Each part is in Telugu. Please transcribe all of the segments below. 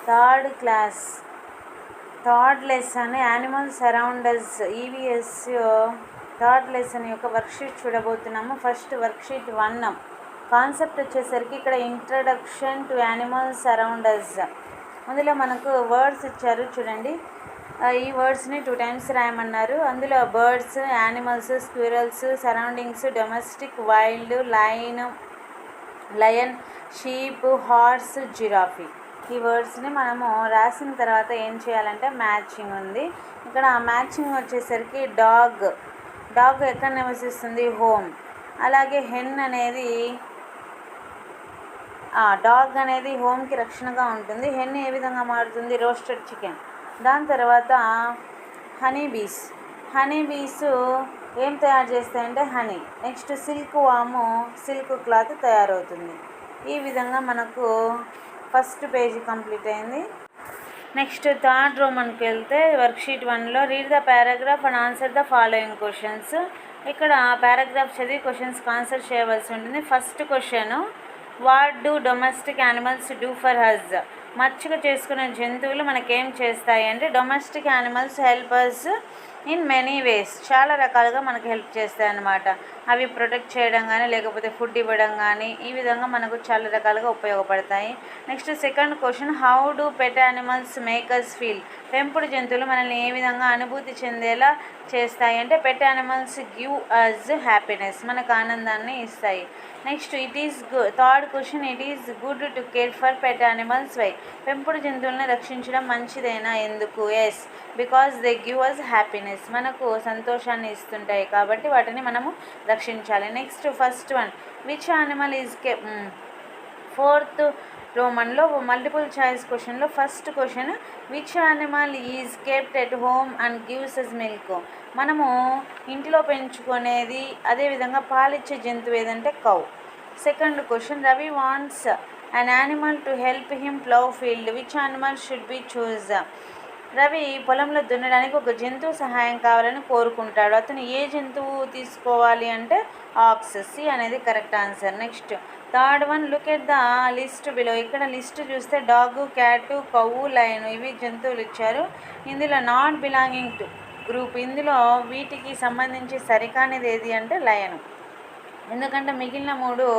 Third lesson animals around us EVS third lesson యొక్క వర్క్షీట్ చూడబోతున్నాము. ఫస్ట్ వర్క్షీట్ 1 కాన్సెప్ట్ వచ్చేసరికి ఇక్కడ introduction to animals around us. అందులో మనకు వర్డ్స్ ఇచ్చారు చూడండి. ఈ వర్డ్స్ని 2 times రాయమన్నారు. అందులో birds, animals, squirrels, surroundings, domestic, wild, lion, sheep, horse, giraffe. ఈ వర్డ్స్ని మనము రాసిన తర్వాత ఏం చేయాలంటే మ్యాచింగ్ ఉంది. ఇక్కడ మ్యాచింగ్ వచ్చేసరికి డాగ్ ఎక్కడ నివసిస్తుంది? హోమ్. అలాగే హెన్ అనేది డాగ్ అనేది హోమ్కి రక్షణగా ఉంటుంది. హెన్ ఏ విధంగా మారుతుంది? Roasted chicken. దాని తర్వాత హనీ బీస్ ఏం తయారు చేస్తాయంటే honey. Next silkworm, silk cloth తయారవుతుంది. ఈ విధంగా మనకు ఫస్ట్ పేజీ కంప్లీట్ అయింది. నెక్స్ట్ థర్డ్ రో మనకు వెళ్తే వర్క్షీట్ 1లో read the paragraph and answer the following questions. ఇక్కడ పారాగ్రాఫ్ చదివి క్వశ్చన్స్కి ఆన్సర్ చేయవలసి ఉంటుంది. First question, what do domestic animals do for us? మచ్చిక చేసుకునే జంతువులు మనకేం చేస్తాయి అంటే domestic animals help us in many ways. చాలా రకాలుగా మనకు హెల్ప్ చేస్తాయి అన్నమాట. అవి ప్రొటెక్ట్ చేయడం కానీ లేకపోతే ఫుడ్ ఇవ్వడం కానీ ఈ విధంగా మనకు చాలా రకాలుగా ఉపయోగపడతాయి. Next second question, how do pet animals make us feel? పెంపుడు జంతువులు మనల్ని ఏ విధంగా అనుభూతి చెందేలా చేస్తాయి అంటే pet animals give us happiness, మనకు ఆనందాన్ని ఇస్తాయి. Next third question, it is good to care for pet animals why? పెంపుడు జంతువులను రక్షించడం మంచిదైనా ఎందుకు? Yes, because they give us happiness, మనకు సంతోషాన్ని ఇస్తుంటాయి కాబట్టి వాటిని మనము రక్షించాలి. Next first one, which animal is fourth రోమన్లో మల్టిపుల్ చాయిస్ క్వశ్చన్లో first question, which animal is kept at home and gives us milk? మనము ఇంట్లో పెంచుకునేది అదేవిధంగా పాలిచ్చే జంతువు ఏదంటే cow. Second question, Ravi wants an animal to help him plough field, which animal should be choose? Ravi పొలంలో దున్నడానికి ఒక జంతువు సహాయం కావాలని కోరుకుంటాడు. అతను ఏ జంతువు తీసుకోవాలి అంటే ఆక్స్. సి అనేది correct answer. Next third one, look at the list below. ఇక్కడ లిస్ట్ చూస్తే డాగు, క్యాటు, కవ్వు, లయన్ ఇవి జంతువులు ఇచ్చారు. ఇందులో నాట్ బిలాంగింగ్ టు గ్రూప్, ఇందులో వీటికి సంబంధించి సరికానిది ఏది అంటే లయన్. ఎందుకంటే మిగిలిన 3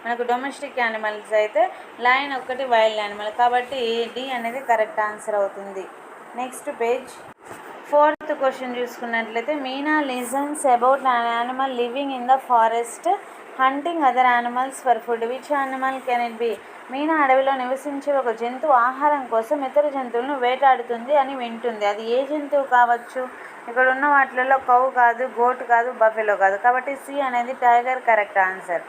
మనకు డొమెస్టిక్ యానిమల్స్ అయితే లయన్ ఒక్కటి వైల్డ్ యానిమల్, కాబట్టి డి అనేది కరెక్ట్ ఆన్సర్ అవుతుంది. Next page. ఫోర్త్ క్వశ్చన్ చూసుకున్నట్లయితే Meena listens about an animal living in the forest hunting other animals for food, which animal can it be? Meena అడవిలో నివసించే ఒక జంతువు ఆహారం కోసం ఇతర జంతువులను వేటాడుతుంది అని వింటుంది. అది ఏ జంతువు కావచ్చు? ఇక్కడ ఉన్న వాటిలలో కౌ కాదు, గోట్ కాదు, బఫెలో కాదు, కాబట్టి సి అనేది tiger correct answer.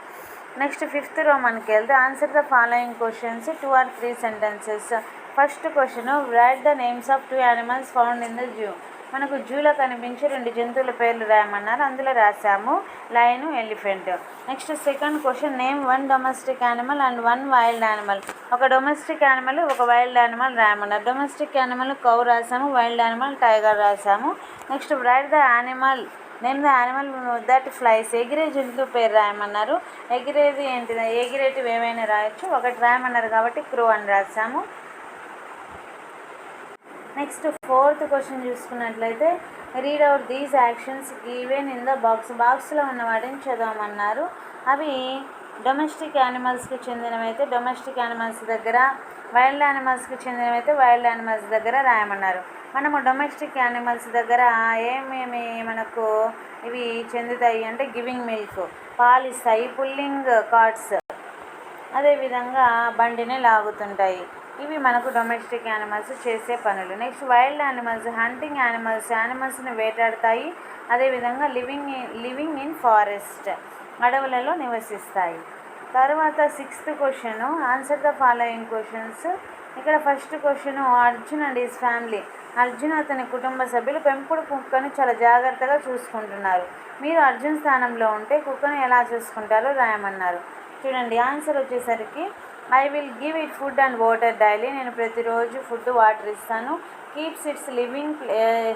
Next fifth row మనకి వెళ్తే answer the following questions 2 or 3 sentences. First question, write the names of 2 animals found in the zoo. మనకు జూలో కనిపించే 2 జంతువుల పేర్లు రాయమన్నారు. అందులో రాసాము lion, elephant. Next second question, name 1 domestic animal and 1 wild animal. ఒక డొమెస్టిక్ యానిమల్, ఒక వైల్డ్ యానిమల్ రాయమన్నారు. డొమెస్టిక్ యానిమల్ కౌ రాసాము, వైల్డ్ యానిమల్ టైగర్ రాసాము. Next right the animal name the animal that flies. ఎగిరే జంతువు పేరు రాయమన్నారు. ఎగిరేది ఏంటిది? ఎగిరేటివి ఏమైనా రాయొచ్చు, ఒకటి రాయమన్నారు కాబట్టి క్రో అని రాసాము. నెక్స్ట్ ఫోర్త్ క్వశ్చన్ చూసుకున్నట్లయితే read out these actions given in the box. బాక్స్లో ఉన్న వాటిని చదవమన్నారు. అవి డొమెస్టిక్ యానిమల్స్కి చెందినవైతే డొమెస్టిక్ యానిమల్స్ దగ్గర, వైల్డ్ యానిమల్స్కి చెందినవైతే వైల్డ్ యానిమల్స్ దగ్గర రాయమన్నారు. మనము డొమెస్టిక్ యానిమల్స్ దగ్గర ఏమేమి మనకు ఇవి చెందుతాయి అంటే గివింగ్ మిల్క్, పాలిస్తాయి, పుల్లింగ్ కార్డ్స్, అదేవిధంగా బండిని లాగుతుంటాయి. ఇవి మనకు డొమెస్టిక్ యానిమల్స్ చేసే పనులు. Next wild animals hunting animals, యానిమల్స్ని వేటాడతాయి, అదేవిధంగా లివింగ్ ఇన్ ఫారెస్ట్, అడవులలో నివసిస్తాయి. తర్వాత sixth question, answer the following questions. ఇక్కడ first question, Arjun and his family. Arjun అతని కుటుంబ సభ్యులు పెంపుడు కుక్కను చాలా జాగ్రత్తగా చూసుకుంటున్నారు. మీరు అర్జున్ స్థానంలో ఉంటే కుక్కను ఎలా చూసుకుంటారో రాయమన్నారు. చూడండి ఆన్సర్ వచ్చేసరికి I will give it food and water daily. నేను ప్రతిరోజు ఫుడ్ వాటర్ ఇస్తాను. Keeps its living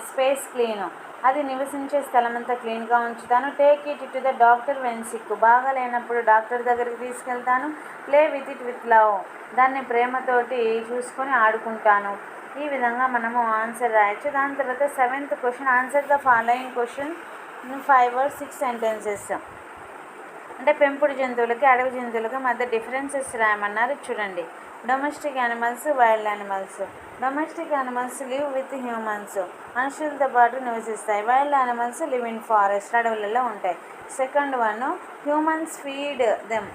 space clean. అది నివసించే స్థలం అంతా క్లీన్గా ఉంచుతాను. Take it to the doctor when sick. బాగా లేనప్పుడు డాక్టర్ దగ్గరికి తీసుకెళ్తాను. Play with it with love. దాన్ని ప్రేమతోటి చూసుకొని ఆడుకుంటాను. ఈ విధంగా మనము ఆన్సర్ రాయొచ్చు. దాని తర్వాత 7th question, answer the following question 5 or 6 sentences. అంటే పెంపుడు జంతువులకి అడవి జంతువులకి మధ్య డిఫరెన్సెస్ రాయమన్నారు. చూడండి, domestic animals, wild animals. Domestic animals live with humans, మనుషులతో పాటు నివసిస్తాయి. Wild animals live in forest, అడవులలో ఉంటాయి. Second one, humans feed them,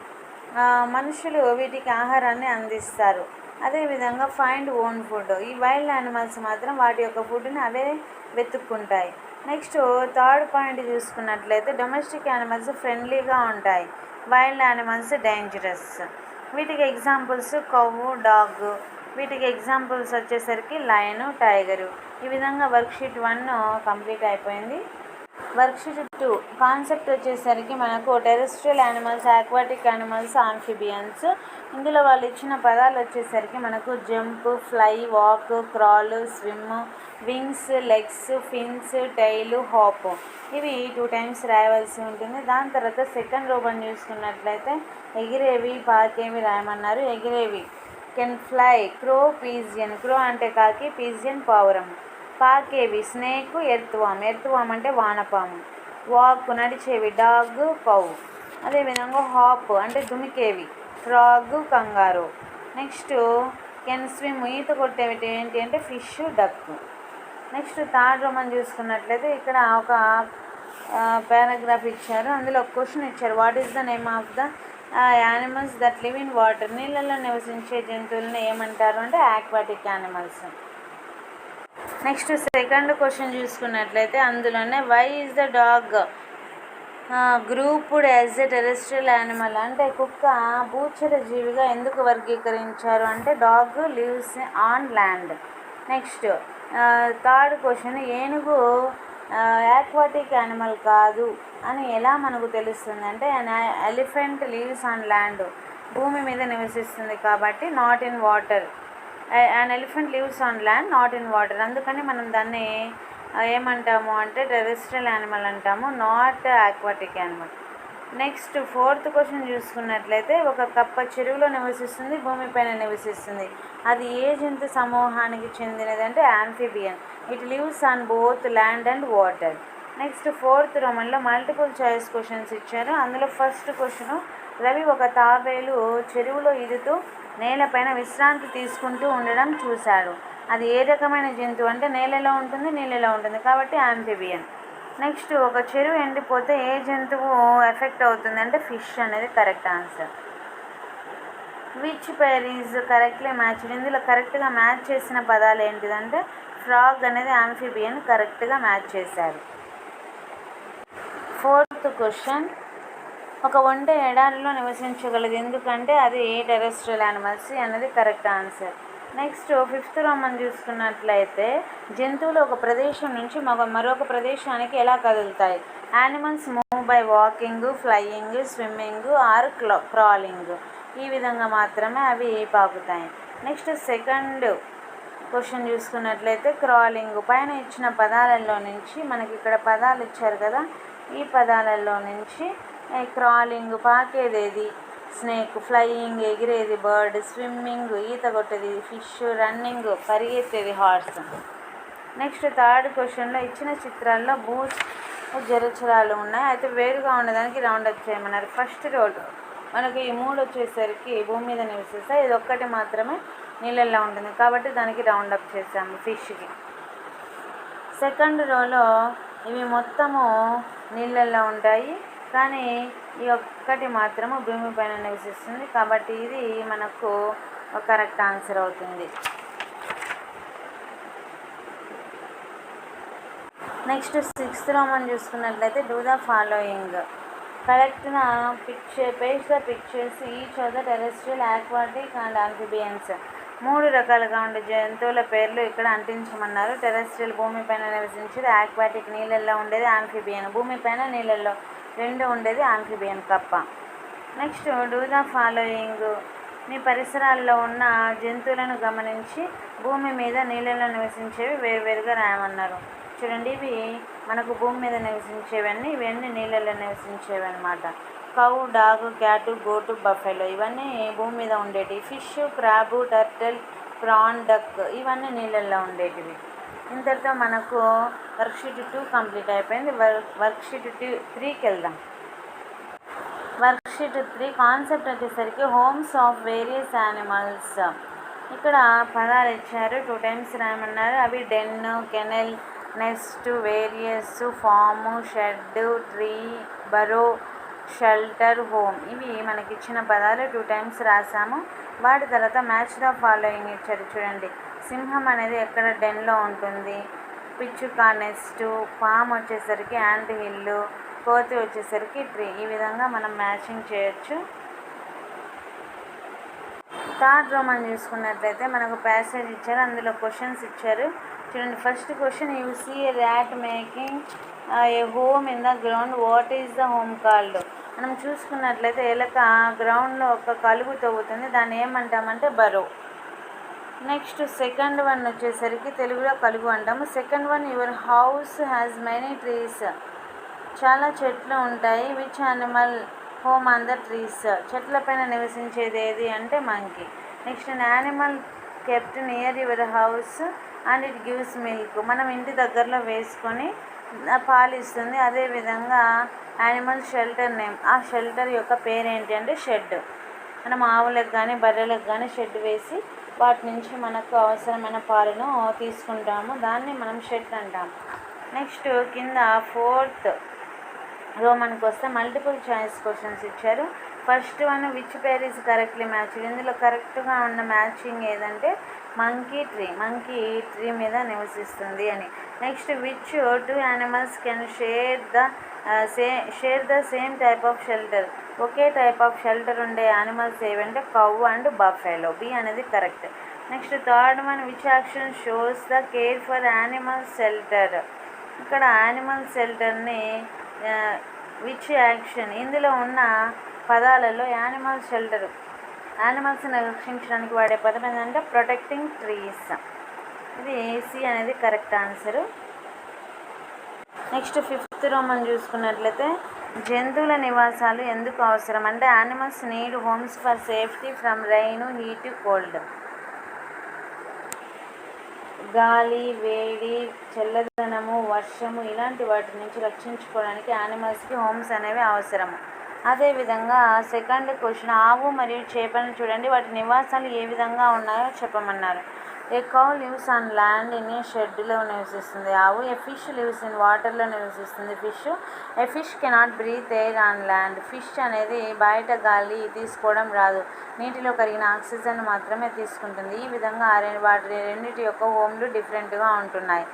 మనుషులు వీటికి ఆహారాన్ని అందిస్తారు. అదేవిధంగా ఫైండ్ ఓన్ ఫుడ్, ఈ వైల్డ్ యానిమల్స్ మాత్రం వాటి యొక్క ఫుడ్ని అవే వెతుక్కుంటాయి. నెక్స్ట్ థర్డ్ పాయింట్ చూసుకున్నట్లయితే డొమెస్టిక్ యానిమల్స్ ఫ్రెండ్లీగా ఉంటాయి, వైల్డ్ యానిమల్స్ డేంజరస్. వీటికి ఎగ్జాంపుల్స్ కవ్వు, డాగ్. వీటికి ఎగ్జాంపుల్స్ వచ్చేసరికి లయన్, టైగరు. ఈ విధంగా వర్క్షీట్ 1 కంప్లీట్ అయిపోయింది. వర్క్షీట్ 2 కాన్సెప్ట్ వచ్చేసరికి మనకు terrestrial animals, aquatic animals, amphibians. ఇందులో వాళ్ళు ఇచ్చిన పదాలు వచ్చేసరికి మనకు jump, fly, walk, crawl, swim, wings, legs, fins, tail, hop. ఇవి 2 times రాయవలసి ఉంటుంది. దాని తర్వాత సెకండ్ రూపం చూసుకున్నట్లయితే ఎగిరేవి, పాకేవి రాయమన్నారు. ఎగిరేవి can fly, crow, pigeon. Crow అంటే కాకి, పీజియన్ పావురం. పాకేవి స్నేక్, ఎర్త్వామ్. ఎర్త్వామ్ అంటే వానపాము. వాక్ నడిచేవి డాగ్, కౌ. అదేవిధంగా హాప్ అంటే దుమికేవి frog, kangaroo. Next can swim, ఈత కొట్టేవి ఏంటి అంటే fish, duck. Next third roman చూసుకున్నట్లయితే ఇక్కడ ఒక పారాగ్రాఫ్ ఇచ్చారు. అందులో ఒక క్వశ్చన్ ఇచ్చారు. What is the name of the animals that live in water? నీళ్ళల్లో నివసించే జంతువులను ఏమంటారు అంటే aquatic animals. Next second question చూసుకున్నట్లయితే అందులోనే why is the dog grouped as a terrestrial animal, అంటే కుక్క భూచర జీవిగా ఎందుకు వర్గీకరించారు అంటే dog lives on land. Next third question, ఏనుగు ఆక్వాటిక్ యానిమల్ కాదు అని ఎలా మనకు తెలుస్తుంది అంటే ఎలిఫెంట్ లీవ్స్ ఆన్ ల్యాండ్, భూమి మీద నివసిస్తుంది కాబట్టి not in water. an elephant lives on land, not in water. అందుకని మనం దాన్ని ఏమంటాము అంటే టెరెస్ట్రియల్ యానిమల్ అంటాము, not aquatic animal. Next fourth question చూసుకున్నట్లయితే ఒక కప్ప చెరువులో నివసిస్తుంది, భూమిపైన నివసిస్తుంది. అది ఏ జంతు సమూహానికి చెందినది అంటే amphibian. It lives on both land and water. Next fourth రోమన్లో మల్టిపుల్ చాయిస్ క్వశ్చన్స్ ఇచ్చారు. అందులో ఫస్ట్ క్వశ్చన్, రవి ఒక తాబేలు చెరువులో ఈదుతూ నేలపైన విశ్రాంతి తీసుకుంటూ ఉండడం చూశాడు. అది ఏ రకమైన జంతువు అంటే నేలలో ఉంటుంది, నీళ్ళలో ఉంటుంది కాబట్టి ఆంఫిబియన్. నెక్స్ట్ ఒక చెరువు ఎండిపోతే ఏ జంతువు ఎఫెక్ట్ అవుతుంది అంటే ఫిష్ అనేది correct answer. Which pair is correctly matched? ఇందులో కరెక్ట్గా మ్యాచ్ చేసిన పదాలు ఏంటిదంటే ఫ్రాగ్ అనేది ఆంఫిబియన్ కరెక్ట్గా మ్యాచ్ చేశారు. ఫోర్త్ క్వశ్చన్, ఒక ఒంటె ఎడారిలో నివసించగలదు ఎందుకంటే అది టెరెస్ట్రియల్ యానిమల్స్ అన్నది correct answer. Next fifth roman చూసుకున్నట్లయితే జంతువులు ఒక ప్రదేశం నుంచి మరొక ప్రదేశానికి ఎలా కదులుతాయి? Animals move by walking, flying, swimming or crawling. ఈ విధంగా మాత్రమే అవి పాకుతాయి. నెక్స్ట్ సెకండ్ క్వశ్చన్ చూసుకున్నట్లయితే క్రాలింగ్. పైన ఇచ్చిన పదాలలో నుంచి మనకి ఇక్కడ పదాలు ఇచ్చారు కదా, ఈ పదాలలో నుంచి క్రాలింగ్ పాకేదేది స్నేక్, ఫ్లయింగ్ ఎగిరేది బర్డ్, స్విమ్మింగ్ ఈత కొట్టేది ఫిష్, రన్నింగ్ పరిగెత్తేది హార్స్. నెక్స్ట్ థర్డ్ క్వశ్చన్లో ఇచ్చిన చిత్రాల్లో భూ జలచరాలు ఉన్నాయి, అయితే వేరుగా ఉండడానికి రౌండప్ చేయమన్నారు. ఫస్ట్ రోడ్ మనకి ఈ 3 వచ్చేసరికి భూమి మీద నివసిస్తాయి, ఇది ఒక్కటి మాత్రమే నీళ్ళల్లో ఉంటుంది కాబట్టి దానికి రౌండప్ చేసాము ఫిష్కి. సెకండ్ రోలో ఇవి మొత్తము నీళ్ళల్లో ఉంటాయి కానీ ఈ ఒక్కటి మాత్రము భూమిపైన నివసిస్తుంది కాబట్టి ఇది మనకు కరెక్ట్ ఆన్సర్ అవుతుంది. నెక్స్ట్ సిక్స్త్ రోమన్ చూసుకున్నట్లయితే do the following. Correct page the pictures each of the terrestrial, aquatic and amphibians. 3 రకాలుగా ఉండే జంతువుల పేర్లు ఇక్కడ అంటించమన్నారు. టెరెస్ట్రియల్ భూమిపైన నివసించేది, ఆక్వాటిక్ నీళ్ళల్లో ఉండేది, ఆంఫిబియన్ భూమిపైన నీళ్ళల్లో 2 ఉండేది ఆంఫిబియన్ కప్ప. నెక్స్ట్ డూ ద ఫాలోయింగ్ మీ పరిసరాల్లో ఉన్న జంతువులను గమనించి భూమి మీద నీళ్ళలో నివసించేవి వేరువేరుగా రాయమన్నారు. చూడండి, ఇవి మనకు భూమి మీద నివసించేవన్నీ, ఇవన్నీ నీళ్ళలో నివసించేవి అనమాట. Cow, dog, cat, goat, buffalo ఇవన్నీ భూమి మీద ఉండేటివి. Fish, crab, turtle, prawn, duck ఇవన్నీ నీళ్ళల్లో ఉండేటివి. ఇంతటితో మనకు వర్క్షీట్ 2 కంప్లీట్ అయిపోయింది. వర్క్షీట్ 3కి వెళ్దాం. వర్క్షీట్ 3 కాన్సెప్ట్ వచ్చేసరికి హోమ్స్ ఆఫ్ వేరియస్ యానిమల్స్. ఇక్కడ పదాలు ఇచ్చారు, 2 టైమ్స్ రాయమన్నారు. అవి den, kennel, nest, various, farm, shed, tree, burrow, shelter, home. ఇవి మనకి ఇచ్చిన పదాలు 2 టైమ్స్ రాసాము. వాటి తర్వాత మ్యాచ్ ద ఫాలోయింగ్ ఇచ్చారు. చూడండి, సింహం అనేది ఎక్కడ డెన్లో ఉంటుంది, పిచ్చుక నెస్ట్, పామ్ వచ్చేసరికి యాంట్ హిల్, కోతి వచ్చేసరికి ట్రీ. ఈ విధంగా మనం మ్యాచింగ్ చేయొచ్చు. థర్డ్ రో మనం చూసుకున్నట్లయితే మనకు ప్యాసేజ్ ఇచ్చారు, అందులో క్వశ్చన్స్ ఇచ్చారు. చూడండి, first question, you see a rat making a home in the ground, what is the home called. మనం చూసుకున్నట్లయితే ఎలక గ్రౌండ్లో ఒక కలుగు తవ్వుతుంది, దాన్ని ఏమంటామంటే బరో. నెక్స్ట్ సెకండ్ వన్ వచ్చేసరికి తెలుగులో కలుగు అంటాము. Second one, your house has many trees. చాలా చెట్లు ఉంటాయి. Which animal home on the trees. చెట్లపైన నివసించేది ఏది అంటే monkey. Next, animal kept near your house and it gives milk. మనం ఇంటి దగ్గరలో వేసుకొని పాలు ఇస్తుంది. అదేవిధంగా యానిమల్ షెల్టర్ నేమ్, ఆ షెల్టర్ యొక్క పేరేంటి అంటే షెడ్. మనం ఆవులకు కానీ బర్రెలకు కానీ షెడ్ వేసి వాటి నుంచి మనకు అవసరమైన పాలను తీసుకుంటాము, దాన్ని మనం షెడ్ అంటాము. నెక్స్ట్ కింద ఫోర్త్ రో మనకు వస్తే మల్టిపుల్ చాయిస్ క్వశ్చన్స్ ఇచ్చారు. First one, which pair is correctly matched. ఇందులో కరెక్ట్గా ఉన్న మ్యాచింగ్ ఏదంటే మంకీ ట్రీ. మంకీ ట్రీ మీద నివసిస్తుంది అని. Next, which 2 animals can share the same type of shelter. Okay type of shelter ఉండే యానిమల్స్ ఏవంటే కౌ అండ్ బఫెలో. బి అనేది correct. Next third one, which action shows the care for animal shelter. ఇక్కడ యానిమల్ షెల్టర్ని విచ్ యాక్షన్, ఇందులో ఉన్న పదాలలో యానిమల్ షెల్టర్, యానిమల్స్ని రక్షించడానికి వాడే పదం ఏంటంటే ప్రొటెక్టింగ్ ట్రీస్. ఇది సి అనేది కరెక్ట్ ఆన్సరు. నెక్స్ట్ ఫిఫ్త్ రో మనం చూసుకున్నట్లయితే జంతువుల నివాసాలు ఎందుకు అవసరం అంటే animals need homes for safety from rain, heat, cold. గాలి, వేడి, చల్లదనము, వర్షము ఇలాంటి వాటి నుంచి రక్షించుకోవడానికి యానిమల్స్కి హోమ్స్ అనేవి అవసరము. అదేవిధంగా సెకండ్ క్వశ్చన్, ఆవు మరియు చేపలను చూడండి, వాటి నివాసాలు ఏ విధంగా ఉన్నాయో చెప్పమన్నారు. A cow lives on land in a షెడ్లో నివసిస్తుంది ఆవు. ఏ ఫిష్ లివ్స్ ఇన్ వాటర్లో నివసిస్తుంది fish. A fish cannot breathe air on land. Fish అనేది బయట గాలి తీసుకోవడం రాదు, నీటిలో కరిగిన ఆక్సిజన్ మాత్రమే తీసుకుంటుంది. ఈ విధంగా వాటి రెండింటి యొక్క హోమ్లు డిఫరెంట్గా ఉంటున్నాయి.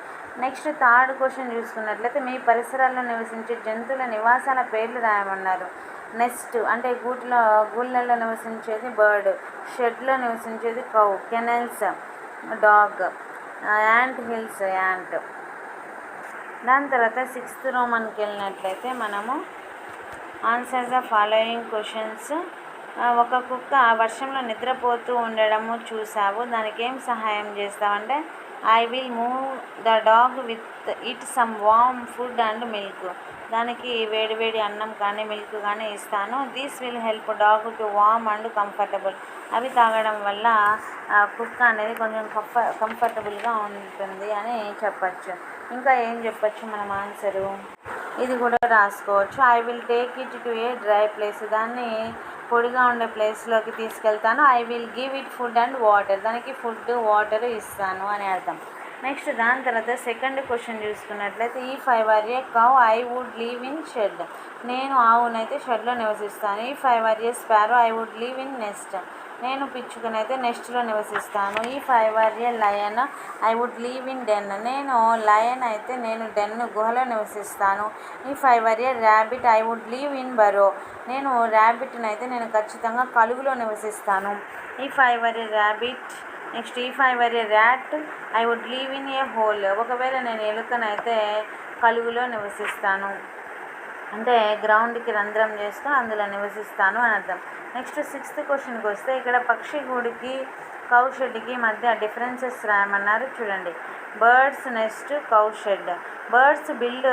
నెక్స్ట్ థర్డ్ క్వశ్చన్ చూసుకున్నట్లయితే మీ పరిసరాల్లో నివసించే జంతువుల నివాసాల పేర్లు రాయమన్నారు. నెస్ట్ అంటే గూళ్ళల్లో నివసించేది బర్డ్, షెడ్లో నివసించేది cow, kennels dog, ant hills ant. దాని తర్వాత సిక్స్త్ రో మనకి వెళ్ళినట్లయితే మనము ఆన్సర్ ద ఫాలోయింగ్ క్వశ్చన్స్. ఒక కుక్క వర్షంలో నిద్రపోతూ ఉండడము చూసావు, దానికి ఏం సహాయం చేస్తావంటే I will move the dog with it some warm food and milk. దానికి వేడివేడి అన్నం కానీ మిల్క్ కానీ ఇస్తాను. This will help dog to warm and comfortable. అవి తాగడం వల్ల కుక్క అనేది కొంచెం కంఫర్టబుల్గా ఉంటుంది అని చెప్పచ్చు. ఇంకా ఏం చెప్పచ్చు మనం ఆన్సరు, ఇది కూడా రాసుకోవచ్చు. I will take it to a dry place. దాన్ని పొడిగా ఉండే ప్లేస్లోకి తీసుకెళ్తాను. I will give it food and water. దానికి ఫుడ్ వాటర్ ఇస్తాను అని అర్థం. నెక్స్ట్ దాని తర్వాత సెకండ్ క్వశ్చన్ చూసుకున్నట్లయితే if I were a cow I would live in shed. నేను ఆవునైతే షెడ్లో నివసిస్తాను. If I were a sparrow I would live in nest. నేను పిచ్చుకనైతే నెస్ట్లో నివసిస్తాను. If I were a lion I would live in den. నేను లయన్ అయితే నేను డెన్ గుహలో నివసిస్తాను. If I were a rabbit I would live in burrow. నేను ర్యాబిట్ని అయితే నేను ఖచ్చితంగా కలుగులో నివసిస్తాను. If I were a rabbit. Next if I were a rat I would live in a hole. ఒకవేళ నేను ఎలుకనైతే కలుగులో నివసిస్తాను, అంటే గ్రౌండ్కి రంధ్రం చేసుకొని అందులో నివసిస్తాను అని అర్థం. నెక్స్ట్ 6th క్వశ్చన్కి వస్తే ఇక్కడ పక్షి గూడుకి కౌ షెడ్కి మధ్య డిఫరెన్సెస్ రాయమన్నారు. చూడండి, birds nest, cow shed. Birds build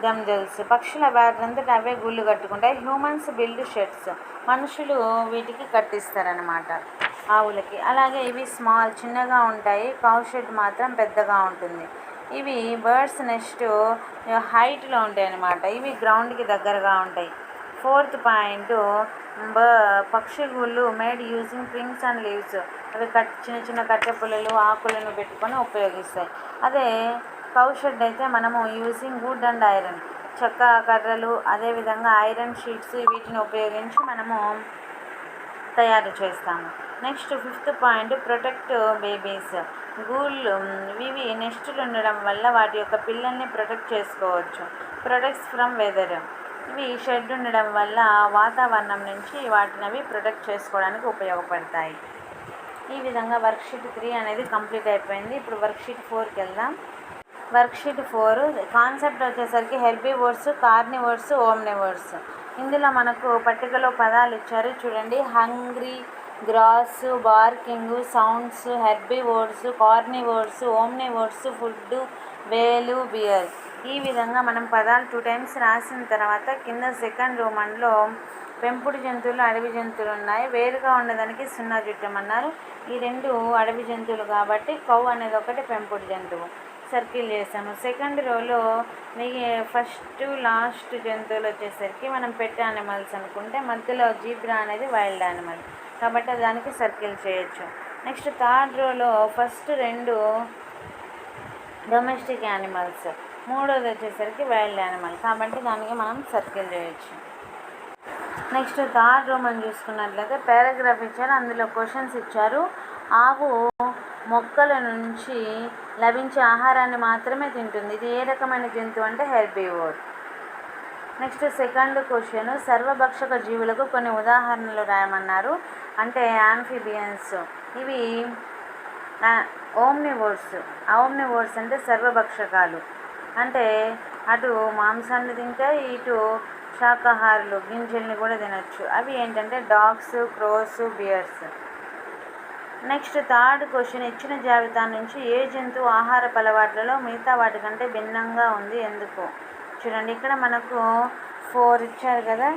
themselves, పక్షుల వాటినంతట అవే గూళ్ళు కట్టుకుంటాయి. హ్యూమన్స్ బిల్డ్ షెడ్స్, మనుషులు వీటికి కట్టిస్తారనమాట ఆవులకి. అలాగే ఇవి స్మాల్ చిన్నగా ఉంటాయి, కౌ షెడ్ మాత్రం పెద్దగా ఉంటుంది. ఇవి బర్డ్స్ నెస్ట్ హైట్లో ఉంటాయి అన్నమాట, ఇవి గ్రౌండ్కి దగ్గరగా ఉంటాయి. 4th పాయింట్, పక్షి గూళ్ళు మేడ్ యూజింగ్ ట్రింగ్స్ అండ్ లీవ్స్, అవి చిన్న చిన్న కట్టె పుల్లలు ఆకులను పెట్టుకొని ఉపయోగిస్తాయి. అదే కౌ షెడ్ అయితే మనము యూజింగ్ వుడ్ అండ్ ఐరన్, చెక్క కర్రలు అదేవిధంగా ఐరన్ షీట్స్ వీటిని ఉపయోగించి మనము తయారు చేస్తాము. Next 5th point, protect babies. గూళ్ళు ఇవి నెస్టులు ఉండడం వల్ల వాటి యొక్క పిల్లల్ని ప్రొటెక్ట్ చేసుకోవచ్చు. ప్రొటెక్ట్స్ ఫ్రమ్ వెదర్, ఇవి షెడ్ ఉండడం వల్ల వాతావరణం నుంచి వాటిని అవి ప్రొటెక్ట్ చేసుకోవడానికి ఉపయోగపడతాయి. ఈ విధంగా వర్క్షీట్ 3 అనేది కంప్లీట్ అయిపోయింది. ఇప్పుడు వర్క్షీట్ 4కి వెళ్దాం. వర్క్షీట్ 4 కాన్సెప్ట్ వచ్చేసరికి హెర్బివోర్స్, కార్నివోర్స్, ఓమ్నివోర్స్. ఇందులో మనకు పట్టికలో పదాలు ఇచ్చారు. చూడండి, hungry, grass, barking, sounds, herbivores, carnivores, omnivores, food, whale, bear. ఈ విధంగా మనం పదాలు 2 times రాసిన తర్వాత కింద సెకండ్ రోమన్లో పెంపుడు జంతువులు, అడవి జంతువులు ఉన్నాయి. వేరుగా ఉన్నదానికి 0 చుట్టమన్నారు. ఈ 2 అడవి జంతువులు కాబట్టి కౌ అనేది ఒకటి పెంపుడు జంతువు, సర్కిల్ చేసాము. సెకండ్ రోలో ఫస్ట్ లాస్ట్ జంతువులు వచ్చేసరికి మనం పెట్ యానిమల్స్ అనుకుంటే, మధ్యలో జీబ్రా అనేది వైల్డ్ యానిమల్ కాబట్టి దానికి సర్కిల్ చేయొచ్చు. నెక్స్ట్ 3rd రోలో ఫస్ట్ 2 డొమెస్టిక్ యానిమల్స్, 3వది వచ్చేసరికి వైల్డ్ యానిమల్ కాబట్టి దానికి మనం సర్కిల్ చేయొచ్చు. నెక్స్ట్ 3rd రో మనం చూసుకున్నట్లయితే పారాగ్రాఫ్ ఇచ్చారు, అందులో క్వశ్చన్స్ ఇచ్చారు. ఆవు మొక్కల నుంచి లభించే ఆహారాన్ని మాత్రమే తింటుంది, ఇది ఏ రకమైన జంతువు అంటే హెర్బివోర్. నెక్స్ట్ సెకండ్ క్వశ్చన్, సర్వభక్షక జీవులకు కొన్ని ఉదాహరణలు రాయమన్నారు. అంటే యాంఫిబియన్స్, ఇవి ఓమ్నివోర్స్. ఓమ్నివోర్స్ అంటే సర్వభక్షకాలు, అంటే అటు మాంసాన్ని తింటాయి, ఇటు శాకాహారులు గింజల్ని కూడా తినచ్చు. అవి ఏంటంటే dogs, crores, beers. Next 3rd question, ఇచ్చిన జాబితా నుంచి ఏ జంతువు ఆహారపు అలవాట్లలో మిగతా వాటికంటే భిన్నంగా ఉంది, ఎందుకు? చూడండి, ఇక్కడ మనకు 4 ఇచ్చారు కదా,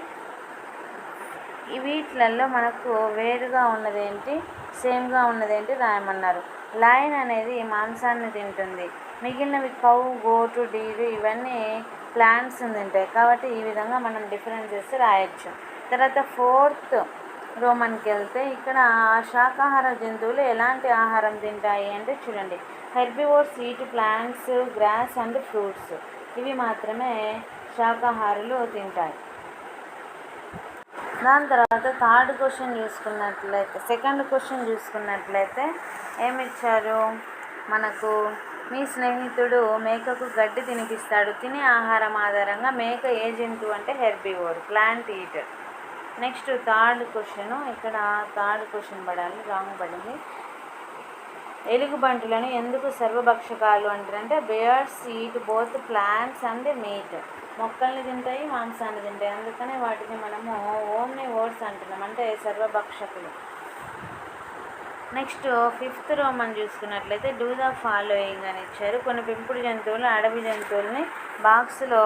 వీటిలలో మనకు వేరుగా ఉన్నదేంటి, సేమ్గా ఉన్నదేంటి రాయమన్నారు. లయన్ అనేది మాంసాన్ని తింటుంది, మిగిలినవి కౌ, గోటు, డీరు ఇవన్నీ ప్లాంట్స్ తింటాయి కాబట్టి ఈ విధంగా మనం డిఫరెన్సెస్ రాయొచ్చు. తర్వాత 4th రోమన్కి వెళ్తే ఇక్కడ శాకాహార జంతువులు ఎలాంటి ఆహారం తింటాయి అంటే చూడండి, herbivores eat plants, grass and fruits, ఇవి మాత్రమే శాకాహారులు తింటాయి. దాని తర్వాత 3rd క్వశ్చన్ చూసుకున్నట్లయితే, సెకండ్ క్వశ్చన్ చూసుకున్నట్లయితే ఏమిచ్చారు మనకు, మీ స్నేహితుడు మేకకు గడ్డి తినిపిస్తాడు, తినే ఆహారం ఆధారంగా మేక ఏ జంతువు అంటే herbivore, plant eater. Next 3rd question, ఇక్కడ 3rd క్వశ్చన్ పడాలి, రాంగ్ పడింది. ఎలుగుబంటులను ఎందుకు సర్వభక్షకాలు అంటారంటే bears eat both plants and meat, మొక్కల్ని తింటాయి, మాంసాన్ని తింటాయి, అందుకనే వాటిని మనము ఓమ్నివోర్స్ అంటున్నాం, అంటే సర్వభక్షకులు. నెక్స్ట్ 5th రో మనం చూసుకున్నట్లయితే డూ ద ఫాలోయింగ్ అని ఇచ్చారు. కొన్ని పెంపుడు జంతువులు, అడవి జంతువుల్ని బాక్స్లో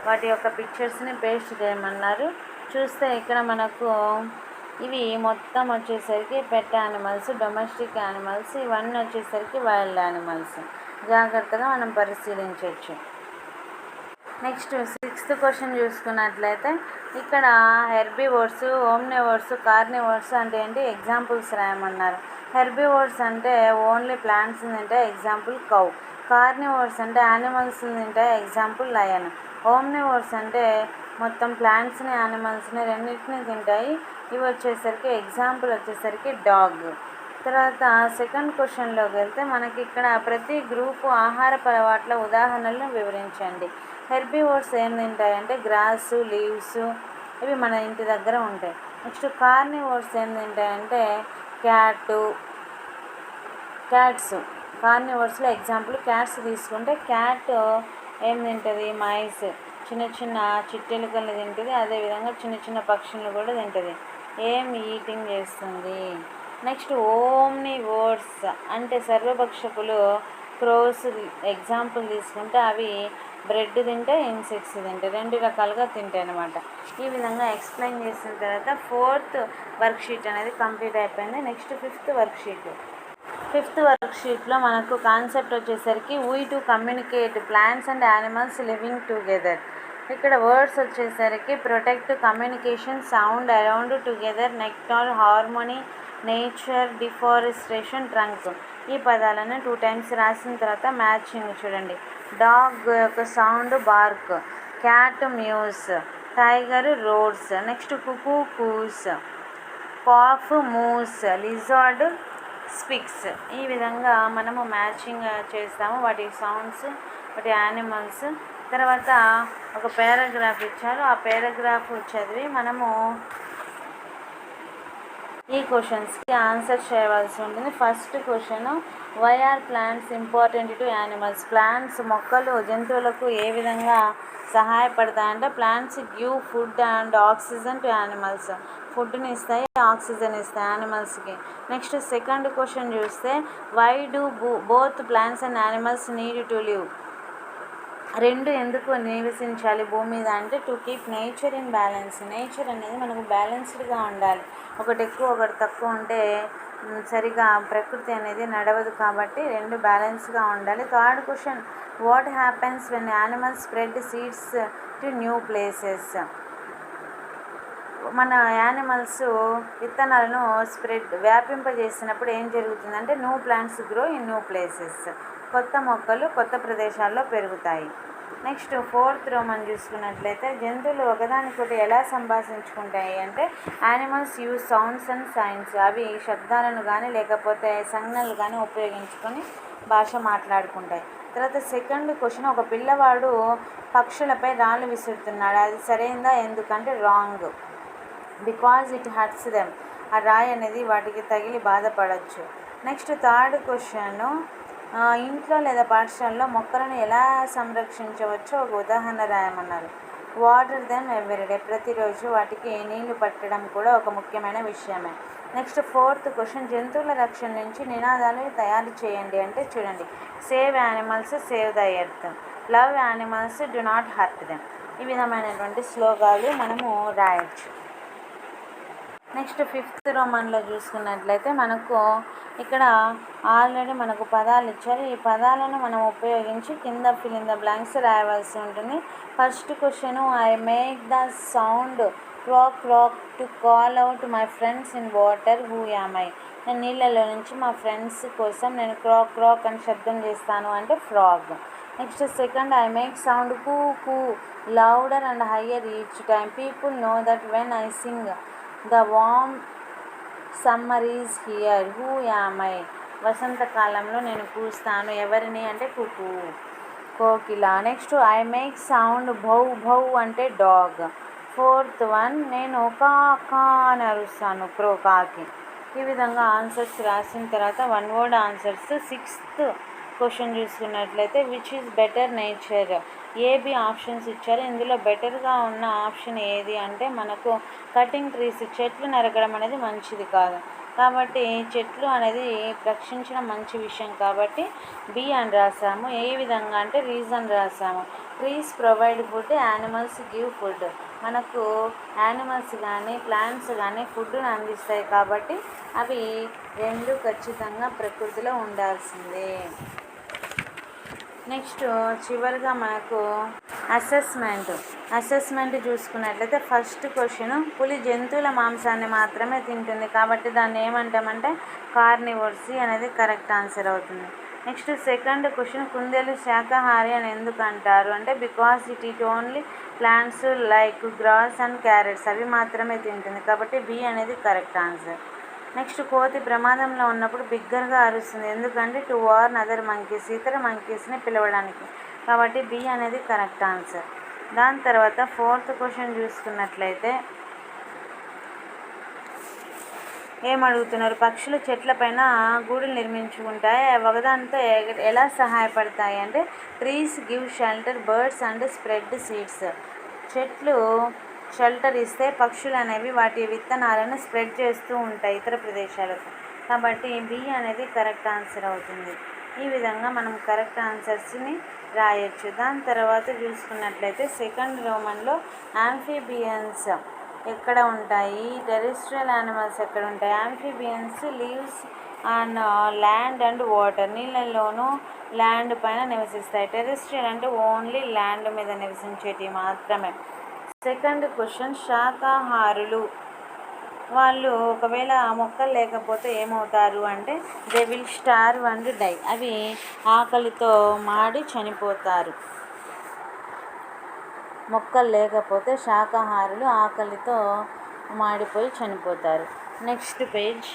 వాటి యొక్క పిక్చర్స్ని పేస్ట్ చేయమన్నారు. చూస్తే ఇక్కడ మనకు ఇవి మొత్తం వచ్చేసరికి పెట్ యానిమల్స్, డొమెస్టిక్ యానిమల్స్, ఇవన్నీ వచ్చేసరికి వైల్డ్ యానిమల్స్, జాగ్రత్తగా మనం పరిశీలించవచ్చు. నెక్స్ట్ 6th క్వశ్చన్ చూసుకున్నట్లయితే ఇక్కడ హెర్బివోర్స్, ఓమ్నివోర్స్, కార్నివోర్స్ అంటే ఏంటి ఎగ్జాంపుల్స్ రాయమన్నారు. హెర్బివోర్స్ అంటే ఓన్లీ ప్లాంట్స్ తింటే ఎగ్జాంపుల్ కౌ, కార్నివోర్స్ అంటే యానిమల్స్ తింటే ఎగ్జాంపుల్ లయన్, ఓమ్నివోర్స్ అంటే మొత్తం ప్లాంట్స్ని యానిమల్స్ని రెండింటిని తింటాయి, ఇవి వచ్చేసరికి ఎగ్జాంపుల్ వచ్చేసరికి డాగ్. తర్వాత సెకండ్ క్వశ్చన్లోకి వెళ్తే మనకి ఇక్కడ ప్రతి గ్రూపు ఆహారపు అలవాట్ల ఉదాహరణలను వివరించండి. హెర్బివోర్స్ ఏం తింటాయంటే గ్రాస్, లీవ్స్, ఇవి మన ఇంటి దగ్గర ఉంటాయి. నెక్స్ట్ కార్నివోర్స్ ఏం తింటాయంటే క్యాట్స్, కార్నివోర్స్లో ఎగ్జాంపుల్ క్యాట్స్ తీసుకుంటే క్యాట్ ఏం తింటుంది, మైస్, చిన్న చిన్న చిట్టెలుకల్ని తింటుంది, అదేవిధంగా చిన్న చిన్న పక్షులను కూడా తింటుంది. ఏం ఈటింగ్ చేస్తుంది. నెక్స్ట్ ఓమ్నివోర్స్ అంటే సర్వభక్షకులు. క్రోస్ ఎగ్జాంపుల్ తీసుకుంటే అవి బ్రెడ్ తింటాయి, ఇన్సెక్ట్స్ తింటాయి, 2 రకాలుగా తింటాయి అన్నమాట. ఈ విధంగా ఎక్స్ప్లెయిన్ చేసిన తర్వాత 4th వర్క్షీట్ అనేది కంప్లీట్ అయిపోయింది. Next 5th worksheet. 5th వర్క్షీట్లో మనకు కాన్సెప్ట్ వచ్చేసరికి we to communicate plants and animals living together. ఇక్కడ వర్డ్స్ వచ్చేసరికి protect, communication, sound, around, together, nectar, harmony, nature, deforestation, trunk. ఈ పదాలను 2 times రాసిన తర్వాత మ్యాచింగ్ చూడండి. డాగ్ యొక్క sound bark, cat mews, tiger roars, next cuckoo coos, calf moos, lizard speaks. ఈ విధంగా మనము మ్యాచింగ్ చేస్తాము వాటి సౌండ్స్, వాటి యానిమల్స్. తర్వాత ఒక పారాగ్రాఫ్ ఇచ్చారు, ఆ పారాగ్రాఫ్ చదివి మనము ఈ క్వశ్చన్స్కి ఆన్సర్ చేయవలసి ఉంటుంది. First question, why are plants important to animals. Plants మొక్కలు జంతువులకు ఏ విధంగా సహాయపడతాయంటే plants give food and oxygen to animals. ఫుడ్ని ఇస్తాయి, ఆక్సిజన్ ఇస్తాయి యానిమల్స్కి. నెక్స్ట్ సెకండ్ క్వశ్చన్ చూస్తే, why do both plants and animals need to live. 2 ఎందుకు నివసించాలి భూమి మీద అంటే to keep nature in balance. Nature అనేది మనకు బ్యాలెన్స్డ్గా ఉండాలి. ఒకటి ఎక్కువ ఒకటి తక్కువ ఉంటే సరిగా ప్రకృతి అనేది నడవదు. కాబట్టి 2 బ్యాలెన్స్గా ఉండాలి. Third question, what happens when animals spread seeds to new places. మన యానిమల్స్ విత్తనాలను వ్యాపింపజేసినప్పుడు ఏం జరుగుతుందంటే new plants grow in new places. కొత్త మొక్కలు కొత్త ప్రదేశాల్లో పెరుగుతాయి. నెక్స్ట్ 4th మనం చూసుకున్నట్లయితే జంతువులు ఒకదానికొకటి ఎలా సంభాషించుకుంటాయి అంటే animals use sounds and science. అవి శబ్దాలను కానీ లేకపోతే సంజ్ఞలు కానీ ఉపయోగించుకొని భాష మాట్లాడుకుంటాయి. తర్వాత సెకండ్ క్వశ్చన్, ఒక పిల్లవాడు పక్షులపై రాళ్ళు విసురుతున్నాడు, అది సరైందా? ఎందుకంటే wrong, because it hurts them. ఆ రాయి అనేది వాటికి తగిలి బాధపడవచ్చు. నెక్స్ట్ థర్డ్ క్వశ్చన్, ఇంట్లో లేదా పాఠశాలలో మొక్కలను ఎలా సంరక్షించవచ్చో ఒక ఉదాహరణ రాయమన్నారు. Water them every day. ప్రతిరోజు వాటికి నీళ్లు పట్టడం కూడా ఒక ముఖ్యమైన విషయమే. నెక్స్ట్ 4th క్వశ్చన్, జంతువుల రక్షణ నుంచి నినాదాలు తయారు చేయండి అంటే చూడండి, save animals, save the earth, love animals, do not hurt them. ఈ విధమైనటువంటి శ్లోకాలు మనము రాయొచ్చు. నెక్స్ట్ 5th రోమన్లో చూసుకున్నట్లయితే మనకు ఇక్కడ ఆల్రెడీ మనకు పదాలు ఇచ్చారు. ఈ పదాలను మనం ఉపయోగించి కింద ఫిల్ ఇన్ ద బ్లాంక్స్ రాయవలసి ఉంటుంది. First question, I make the sound crack crack to call out my friends in water, who am I. నేను నీళ్ళలో నుంచి మా ఫ్రెండ్స్ కోసం నేను క్రాక్ క్రాక్ అని శబ్దం చేస్తాను అంటే frog. Next second, I make sound coo coo louder and higher each time. People know that when I sing the warm summer is here, who am I. వసంతకాలంలో నేను కూస్తాను, ఎవరిని అంటే కుకు, కోకిల. నెక్స్ట్ ఐ మేక్ సౌండ్ భౌ భౌ అంటే డాగ్. 4th వన్, నేను కా కా అని అరుస్తాను, కాకి. ఈ విధంగా ఆన్సర్స్ రాసిన తర్వాత 1 word ఆన్సర్స్. 6th క్వశ్చన్ చూసుకున్నట్లయితే which is better nature. A B options ఇచ్చారు. ఇందులో బెటర్గా ఉన్న ఆప్షన్ ఏది అంటే మనకు కటింగ్ ట్రీస్, చెట్లు నరకడం అనేది మంచిది కాదు. కాబట్టి చెట్లు అనేది రక్షించడం మంచి విషయం కాబట్టి బి అని రాసాము. ఏ విధంగా అంటే రీజన్ రాసాము. Trees provide food, animals give food. మనకు యానిమల్స్ కానీ ప్లాంట్స్ కానీ ఫుడ్ను అందిస్తాయి కాబట్టి అవి 2 ఖచ్చితంగా ప్రకృతిలో ఉండాల్సిందే. నెక్స్ట్ చివరిగా మనకు అసెస్మెంట్ చూసుకున్నట్లయితే ఫస్ట్ క్వశ్చన్, పులి జంతువుల మాంసాన్ని మాత్రమే తింటుంది కాబట్టి దాన్ని ఏమంటామంటే కార్నివోర్స్ అనేది కరెక్ట్ ఆన్సర్ అవుతుంది. నెక్స్ట్ సెకండ్ క్వశ్చన్, కుందేలు శాకాహారి అని ఎందుకు అంటారు అంటే because it only plants like grass and carrots. అవి మాత్రమే తింటుంది కాబట్టి బి అనేది కరెక్ట్ ఆన్సర్. నెక్స్ట్ కోతి ప్రమాదంలో ఉన్నప్పుడు బిగ్గరగా అరుస్తుంది ఎందుకంటే టు వార్న్ అదర్ మంకీస్, ఇతర మంకీస్ని పిలవడానికి. కాబట్టి బి అనేది కరెక్ట్ ఆన్సర్. దాని తర్వాత 4th క్వశ్చన్ చూసుకున్నట్లయితే ఏమడుగుతున్నారు, పక్షులు చెట్లపైన గూడులు నిర్మించుకుంటాయి, ఒకదానితో ఎలా సహాయపడతాయి అంటే trees give shelter, birds and spread seeds. చెట్లు షెల్టర్ ఇస్తే పక్షులు అనేవి వాటి విత్తనాలను స్ప్రెడ్ చేస్తూ ఉంటాయి ఇతర ప్రదేశాలకు. కాబట్టి బి అనేది కరెక్ట్ ఆన్సర్ అవుతుంది. ఈ విధంగా మనం కరెక్ట్ ఆన్సర్స్ని రాయొచ్చు. దాని తర్వాత చూసుకున్నట్లయితే సెకండ్ రోమన్లో యాంఫీబియన్స్ ఎక్కడ ఉంటాయి, టెరెస్ట్రియల్ యానిమల్స్ ఎక్కడ ఉంటాయి. Amphibians lives on land and water, నీళ్ళల్లోనూ ల్యాండ్ పైన నివసిస్తాయి. టెరెస్ట్రియల్ అంటే ఓన్లీ ల్యాండ్ మీద నివసించేటివి మాత్రమే. సెకండ్ క్వశ్చన్, శాకాహారులు వాళ్ళు ఒకవేళ మొక్కలు లేకపోతే ఏమవుతారు అంటే they will starve and die. అవి ఆకలితో మాడి చనిపోతారు. మొక్కలు లేకపోతే శాకాహారులు ఆకలితో మాడిపోయి చనిపోతారు. Next page.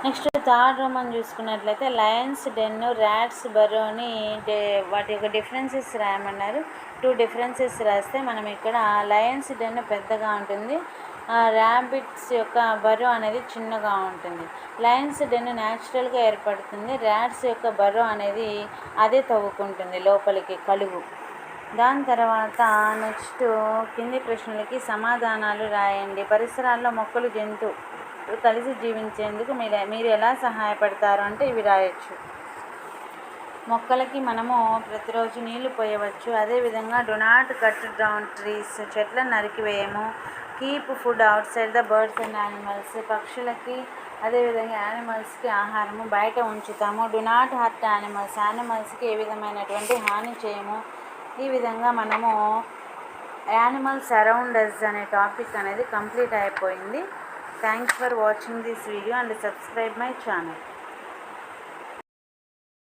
Next third roman చూసుకున్నట్లయితే లయన్స్ డెన్, ర్యాట్స్ బరోని వాటి యొక్క డిఫరెన్సెస్ రాయమన్నారు. 2 డిఫరెన్సెస్ రాస్తే మనం ఇక్కడ లయన్స్ డెన్ పెద్దగా ఉంటుంది, ర్యాబిట్స్ యొక్క బరో అనేది చిన్నగా ఉంటుంది. లయన్స్ డెన్ న్యాచురల్గా ఏర్పడుతుంది, ర్యాట్స్ యొక్క బరో అనేది అదే తవ్వుకుంటుంది లోపలికి కలుగు. దాని తర్వాత నెక్స్ట్ కింది ప్రశ్నలకి సమాధానాలు రాయండి. పరిసరాల్లో మొక్కలు జంతువులు కలిసి జీవించేందుకు మీరు ఎలా సహాయపడతారు అంటే ఇవి రాయొచ్చు. మొక్కలకి మనము ప్రతిరోజు నీళ్లు పోయవచ్చు. అదేవిధంగా do not cut down trees, చెట్లను నరికివేయము. Keep food outside the birds and animals, పక్షులకి అదేవిధంగా యానిమల్స్కి ఆహారము బయట ఉంచుతాము. డు నాట్ హర్ట్ యానిమల్స్, యానిమల్స్కి ఏ విధమైనటువంటి హాని చేయము. ఈ విధంగా మనము యానిమల్స్ అరౌండ్ అస్ అనే టాపిక్ అనేది కంప్లీట్ అయిపోయింది. Thanks for watching this video and subscribe my channel.